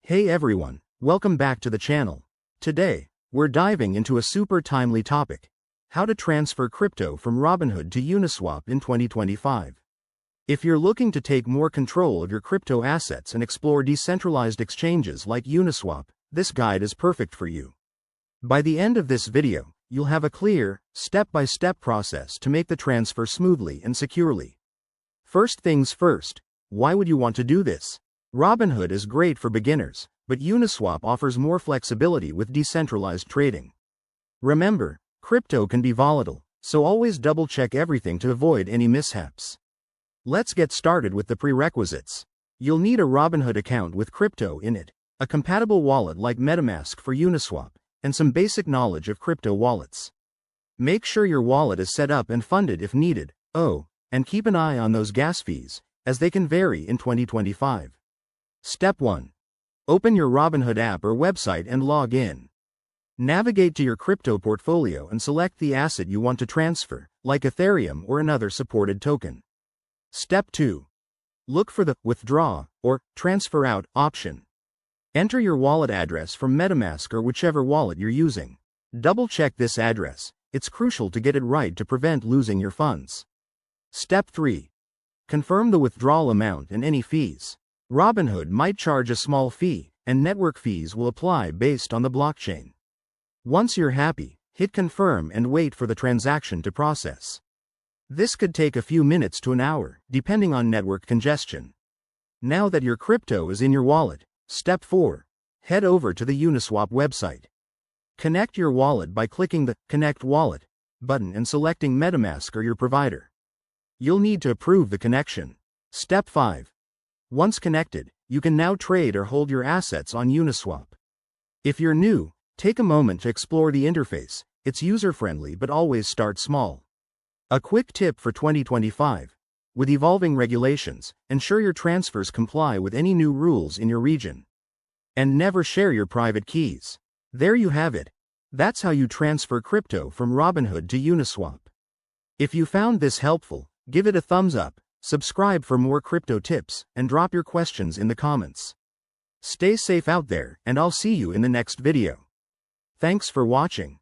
Hey everyone, welcome back to the channel. Today, we're diving into a super timely topic: how to transfer crypto from Robinhood to Uniswap in 2025. If you're looking to take more control of your crypto assets and explore decentralized exchanges like Uniswap, this guide is perfect for you. By the end of this video, you'll have a clear, step-by-step process to make the transfer smoothly and securely. First things first, why would you want to do this? Robinhood is great for beginners, but Uniswap offers more flexibility with decentralized trading. Remember, crypto can be volatile, so always double-check everything to avoid any mishaps. Let's get started with the prerequisites. You'll need a Robinhood account with crypto in it, a compatible wallet like MetaMask for Uniswap, and some basic knowledge of crypto wallets. Make sure your wallet is set up and funded if needed. Oh, and keep an eye on those gas fees, as they can vary in 2025. Step 1. Open your Robinhood app or website and log in. Navigate to your crypto portfolio and select the asset you want to transfer, like Ethereum or another supported token. Step 2. Look for the Withdraw or Transfer Out option. Enter your wallet address from MetaMask or whichever wallet you're using. Double-check this address, it's crucial to get it right to prevent losing your funds. Step 3. Confirm the withdrawal amount and any fees. Robinhood might charge a small fee, and network fees will apply based on the blockchain. Once you're happy, hit confirm and wait for the transaction to process. This could take a few minutes to an hour, depending on network congestion. Now that your crypto is in your wallet, step 4. Head over to the Uniswap website. Connect your wallet by clicking the Connect Wallet button and selecting MetaMask or your provider. You'll need to approve the connection. Step 5. Once connected, you can now trade or hold your assets on Uniswap. If you're new, take a moment to explore the interface. It's user-friendly but always start small. A quick tip for 2025. With evolving regulations, ensure your transfers comply with any new rules in your region. And never share your private keys. There you have it. That's how you transfer crypto from Robinhood to Uniswap. If you found this helpful, give it a thumbs up. Subscribe for more crypto tips, and drop your questions in the comments. Stay safe out there, and I'll see you in the next video. Thanks for watching.